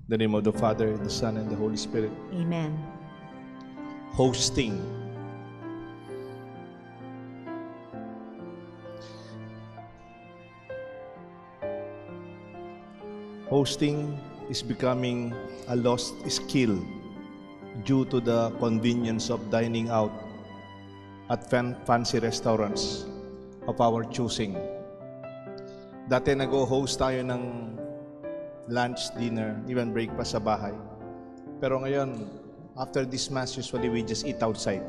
In the name of the Father, the Son, and the Holy Spirit. Amen. Hosting. Hosting is becoming a lost skill due to the convenience of dining out at fancy restaurants of our choosing. Dati nag-host tayo ng lunch, dinner, even breakfast sa bahay. Pero ngayon, after this Mass, usually we just eat outside.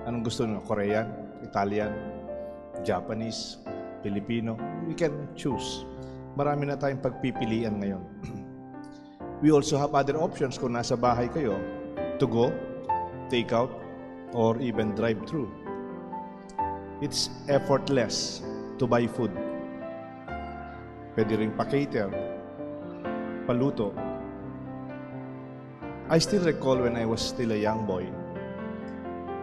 Anong gusto nyo? Korean, Italian, Japanese, Filipino. We can choose. Marami na tayong pagpipilian ngayon. We also have other options kung nasa bahay kayo, to go, take out, or even drive-through. It's effortless to buy food. Pwede rin pa-cater, paluto. I still recall when I was still a young boy,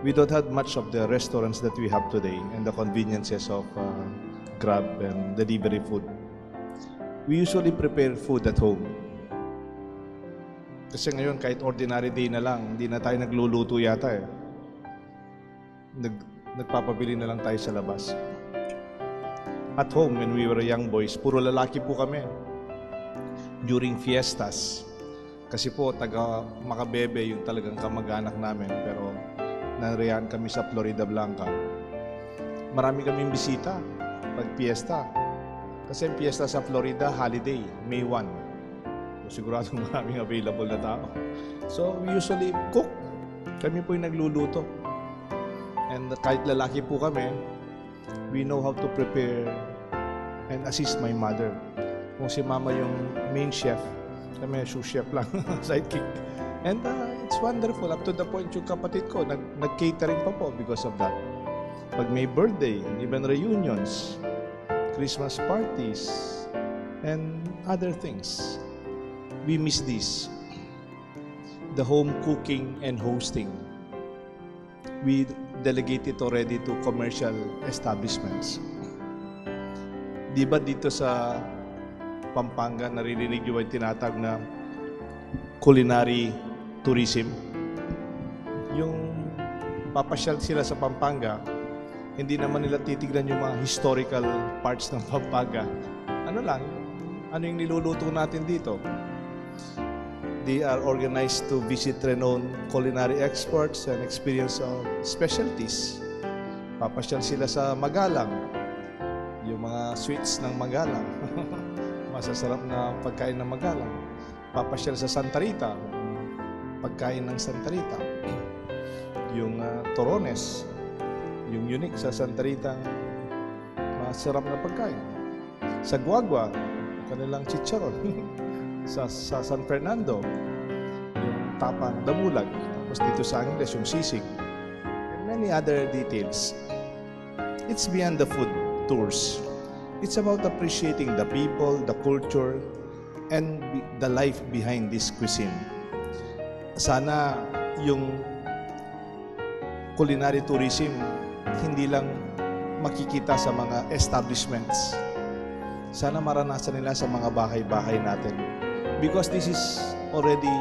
we don't have much of the restaurants that we have today and the conveniences of Grab and delivery food. We usually prepare food at home. Kasi ngayon, kahit ordinary day na lang, hindi na tayo nagluluto yata eh. Nagpapabili na lang tayo sa labas. At home, when we were young boys, puro lalaki po kami. During fiestas, kasi po taga Makabebe yung talagang kamag-anak namin, pero nariyan kami sa Florida Blanca. Marami kaming bisita pag fiesta. Kasi ang fiesta sa Florida, holiday, May 1. So, siguradong maraming available na tao. So, we usually cook. Kami po yung nagluluto. And kahit lalaki po kami, we know how to prepare and assist my mother. Kung si mama yung main chef, kami sous chef lang, sidekick. And it's wonderful. Up to the point yung kapatid ko, nag-catering pa po because of that. Pag may birthday, even reunions, Christmas parties, and other things, we miss this. The home cooking and hosting. We delegate it already to commercial establishments. Di ba dito sa Pampanga, naririnig nyo yung tinatawag na culinary tourism? Yung papasyal sila sa Pampanga, hindi naman nila titignan yung mga historical parts ng Pampanga. Ano lang, ano yung niluluto natin dito? They are organized to visit renowned culinary experts and experience specialties. Papasyal sila sa Magalang, yung mga sweets ng Magalang. Masasarap na pagkain ng Magalang. Papasyal sa Santa Rita, pagkain ng Santa Rita. Yung Torones, yung unique sa Santa Rita, masarap na pagkain. Sa Guagua, kanilang chicharon. sa San Fernando, yung tapang damulag. Tapos dito sa Angeles, yung sisig. And many other details. It's beyond the food tours. It's about appreciating the people, the culture, and the life behind this cuisine. Sana yung culinary tourism hindi lang makikita sa mga establishments. Sana maranasan nila sa mga bahay-bahay natin. Because this is already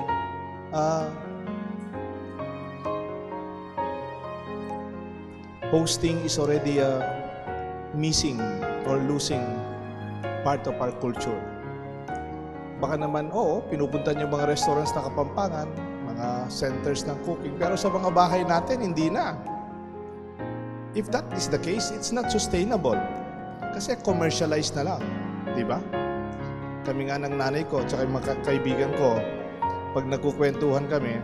hosting is already missing or losing part of our culture. Baka naman, oo, pinupunta niyo mga restaurants na Kapampangan, mga centers ng cooking, pero sa mga bahay natin, hindi na. If that is the case, it's not sustainable. Kasi commercialized na lang, di ba? Kami nga ng nanay ko, tsaka yung mga kaibigan ko, pag nagkukwentuhan kami,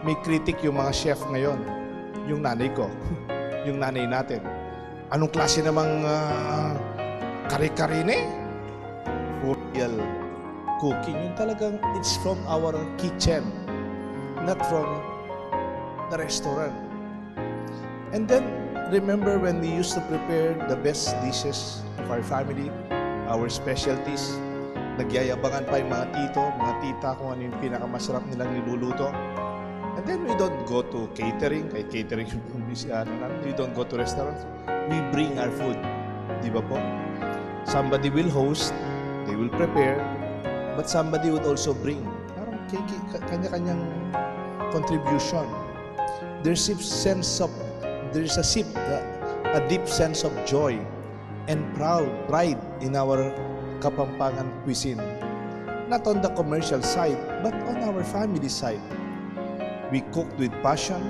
may critic yung mga chef ngayon. Yung nanay ko, yung nanay natin. Anong klase namang kare-karine? Real cooking. Yung talagang, it's from our kitchen, not from the restaurant. And then, remember when we used to prepare the best dishes of our family, our specialties, nagyayabangan pa yung mga tito, mga tita kung ano yung pinakamasarap nilang niluluto. And then we don't go to catering, kay catering we don't go to restaurants. We bring our food. Di ba po? Somebody will host, they will prepare, but somebody would also bring. Parang kanya-kanyang contribution. There's a deep sense of joy and pride in our Kapampangan cuisine. Not on the commercial side, but on our family side. We cooked with passion,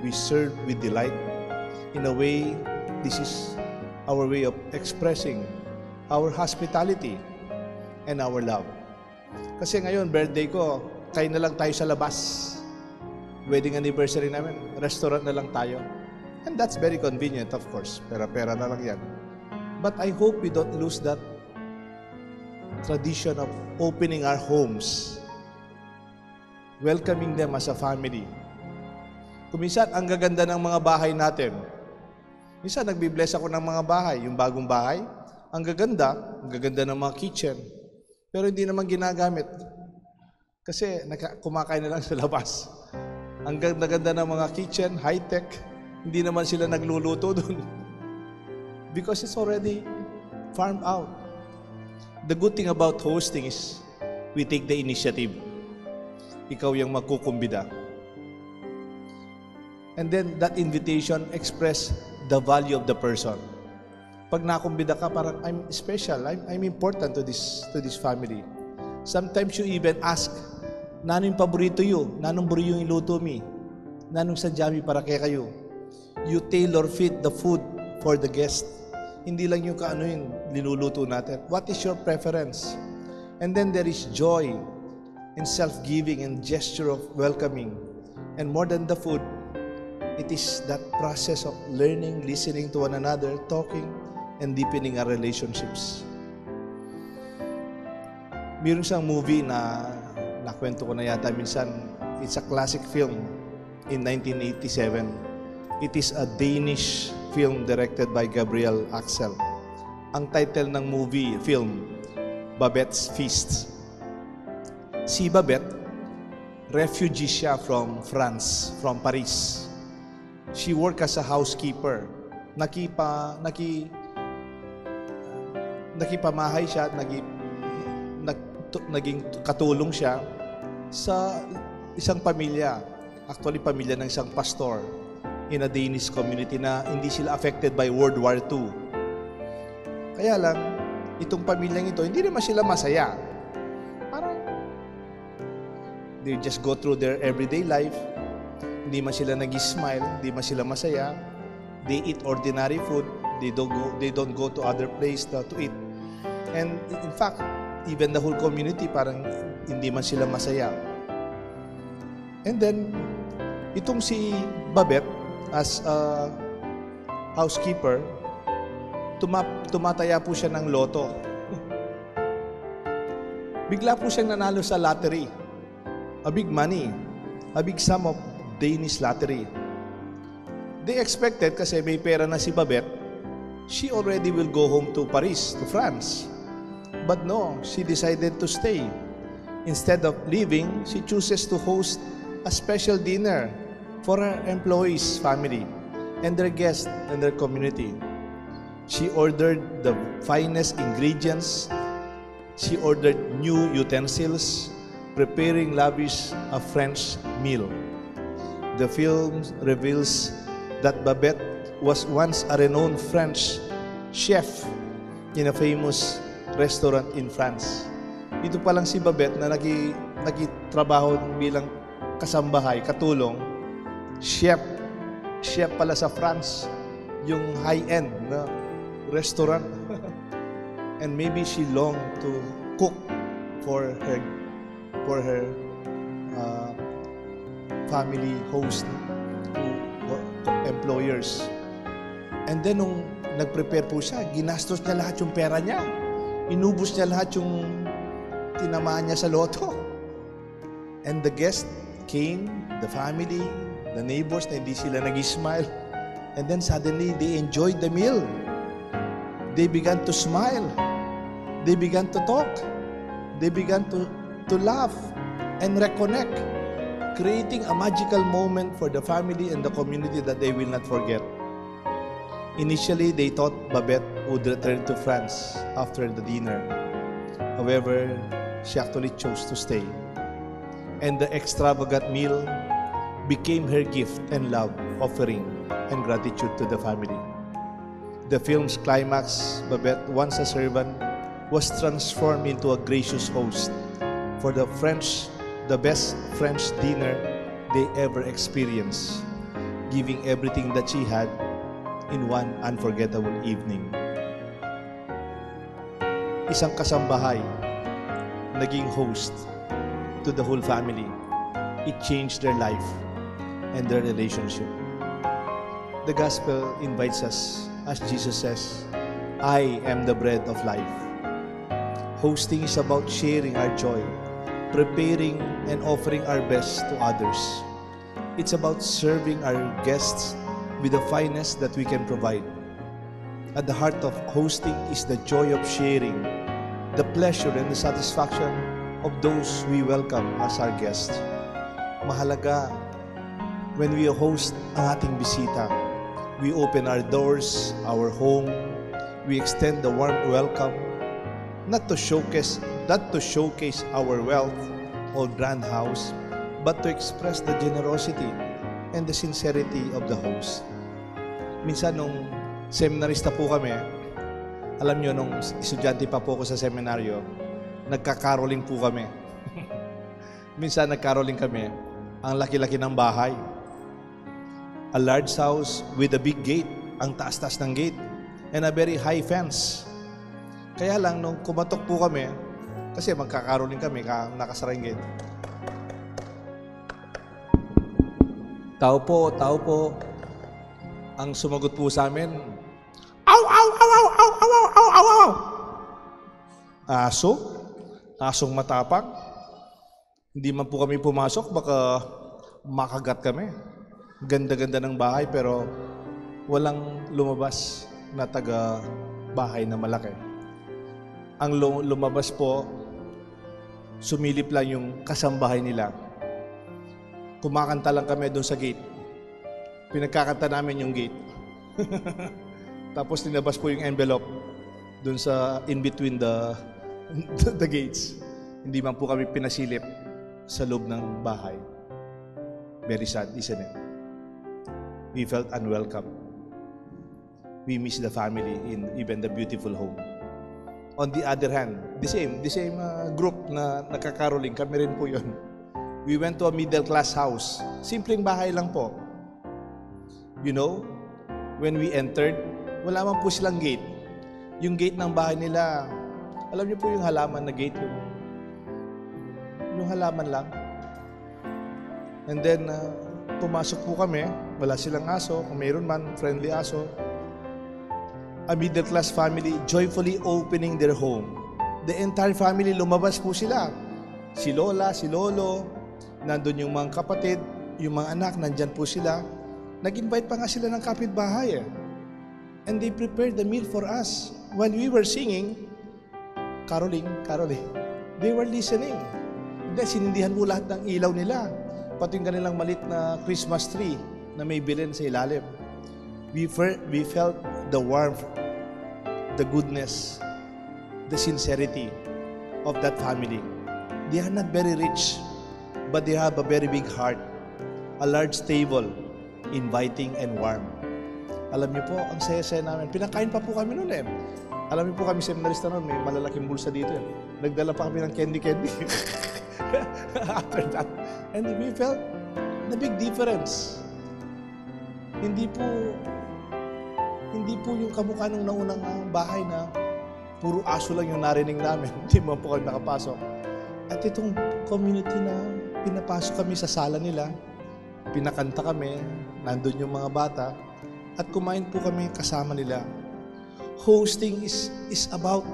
we served with delight. In a way, this is our way of expressing our hospitality and our love. Kasi ngayon, birthday ko, kain na lang tayo sa labas. Wedding anniversary namin, restaurant na lang tayo. And that's very convenient, of course. Pera-pera na lang yan. But I hope we don't lose that tradition of opening our homes, welcoming them as a family. Kuminsan, ang gaganda ng mga bahay natin. Minsan, nagbibless ako ng mga bahay. Yung bagong bahay, ang gaganda ng mga kitchen. Pero hindi naman ginagamit. Kasi kumakain na lang sa labas. Ang ganda ng mga kitchen, high-tech, hindi naman sila nagluluto doon. Because it's already farmed out. The good thing about hosting is we take the initiative. Ikaw yung magkukumbida. And then that invitation express the value of the person. Pag nakumbida ka, parang I'm special, I'm important to this family. Sometimes you even ask, nanong paborito yu? Nanong buri yung iluto mi? Nanong sadya mi para kaya kayo? You tailor fit the food for the guest. Hindi lang yung kaano yung linuluto natin. What is your preference? And then there is joy in self-giving and gesture of welcoming. And more than the food, it is that process of learning, listening to one another, talking, and deepening our relationships. Mayroon siyang movie na nakwento ko na yata minsan. It's a classic film in 1987. It is a Danish film directed by Gabriel Axel. Ang title ng film, Babette's Feast. Si Babette, refugee siya from France, from Paris. She worked as a housekeeper. Nakipamahay siya, naging katulong siya sa isang pamilya. Actually, pamilya ng isang pastor in a Danish community na hindi sila affected by World War II. Kaya lang, itong pamilyang ito, hindi naman sila masaya. Parang, they just go through their everyday life. Hindi man sila nag-smile, hindi man sila masaya. They eat ordinary food. They don't go to other place to eat. And in fact, even the whole community, parang hindi man sila masaya. And then, itong si Babette, as a housekeeper, tumataya po siya ng loto. Bigla po siyang nanalo sa lottery. A big money. A big sum of Danish lottery. They expected, kasi may pera na si Babette, she already will go home to Paris, to France. But no, she decided to stay. Instead of leaving, she chooses to host a special dinner for her employees' family and their guests and their community. She ordered the finest ingredients. She ordered new utensils, preparing lavish a French meal. The film reveals that Babette was once a renowned French chef in a famous restaurant in France. Ito pa lang si Babette na nagtrabaho bilang kasambahay, katulong, chef pala sa France, yung high-end na restaurant. And maybe she longed to cook for her family host, employers. And then nung nag-prepare po siya, ginastos niya lahat yung pera niya. Inubos niya lahat yung tinamaan niya sa loto. And the guest came, the family, the neighbors na hindi sila nag-smile. And then suddenly, they enjoyed the meal. They began to smile. They began to talk. They began to laugh and reconnect, creating a magical moment for the family and the community that they will not forget. Initially, they thought Babette would return to France after the dinner. However, she actually chose to stay. And the extravagant meal became her gift and love offering and gratitude to the family. The film's climax, Babette, once a servant, was transformed into a gracious host for the best French dinner they ever experienced, giving everything that she had in one unforgettable evening. Isang kasambahay, naging host to the whole family. It changed their life and their relationship. The gospel invites us, as Jesus says, I am the bread of life. Hosting is about sharing our joy, preparing and offering our best to others. It's about serving our guests with the finest that we can provide. At the heart of hosting is the joy of sharing, the pleasure and the satisfaction of those we welcome as our guests. Mahalaga, when we host ang ating bisita, we open our doors, our home, we extend the warm welcome, not to showcase our wealth or grand house, but to express the generosity and the sincerity of the host. Minsan nung seminarista po kami, alam nyo, nung estudyante pa po ako sa seminaryo, nagkakaroling po kami. Minsan nagkaroling kami, ang laki-laki ng bahay. A large house with a big gate, ang taas-taas ng gate, and a very high fence. Kaya lang, nung kumatok po kami, kasi magkakaroling kami, nakasara yung gate. Tao po. Ang sumagot po sa amin, aw, aw, aw, aw, aw, aw, aw, aw, aw, aw. Asong matapang. Hindi man po kami pumasok, baka makagat kami. Ganda-ganda ng bahay, pero walang lumabas na taga-bahay na malaki. Ang lumabas po, sumilip lang yung kasambahay nila. Kumakanta lang kami doon sa gate. Pinagkakanta namin yung gate. Tapos linabas po yung envelope doon sa in between the gates. Hindi man po kami pinasilip sa loob ng bahay. Very sad, isn't it? We felt unwelcome. We miss the family in even the beautiful home. On the other hand, the same group na nakakaroling, kami rin po yun. We went to a middle class house. Simpleng bahay lang po. You know, when we entered, wala man po silang gate. Yung gate ng bahay nila, alam niyo po yung halaman na gate, yung halaman lang. And then, pumasok po kami, wala silang aso, kung mayroon man, friendly aso. A middle class family joyfully opening their home. The entire family, lumabas po sila. Si Lola, si Lolo, nandun yung mga kapatid, yung mga anak, nandyan po sila. Nag-invite pa nga sila ng kapitbahay eh. And they prepared the meal for us. While we were singing, caroling, they were listening. Then sinindihan po lahat ng ilaw nila. Pati yung kanilang malit na Christmas tree na may bilin sa ilalim. We felt the warmth, the goodness, the sincerity of that family. They are not very rich, but they have a very big heart. A large table, inviting and warm. Alam niyo po, ang saya-saya namin. Pinakain pa po kami noon eh. Alam niyo po kami seminarista noon, may malalaking bulsa dito eh. Nagdala pa kami ng candy. After that. And we felt the big difference. Hindi po yung kamukha nung naunang bahay na puro aso lang yung narinig namin. Hindi mo po kami nakapasok. At itong community na pinapasok kami sa sala nila, pinakanta kami, nandun yung mga bata, at kumain po kami kasama nila. Hosting is about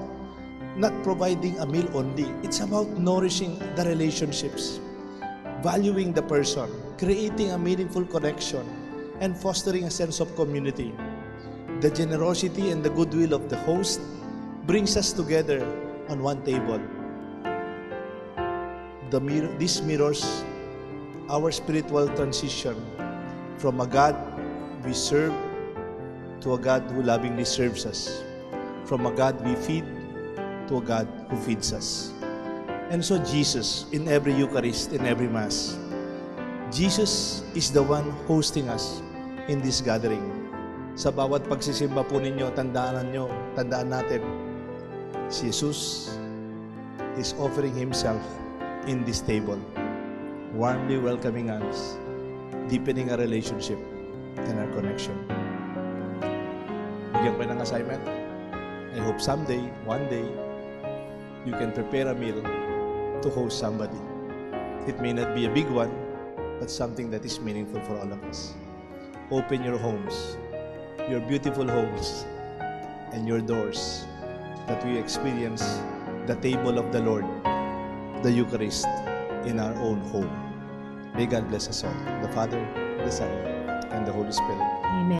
not providing a meal only. It's about nourishing the relationships, valuing the person, creating a meaningful connection, and fostering a sense of community. The generosity and the goodwill of the host brings us together on one table. This mirrors our spiritual transition from a God we serve to a God who lovingly serves us, from a God we feed to a God who feeds us. And so Jesus, in every Eucharist, in every Mass, Jesus is the one hosting us in this gathering. Sa bawat pagsisimba po ninyo, tandaan natin, si Jesus is offering Himself in this table, warmly welcoming us, deepening our relationship and our connection. Bigyan ko ng assignment. I hope someday, one day, you can prepare a meal to host somebody. It may not be a big one, but something that is meaningful for all of us. Open your homes, your beautiful homes, and your doors, that we experience the table of the Lord, the Eucharist, in our own home. May God bless us all, the Father, the Son, and the Holy Spirit. Amen.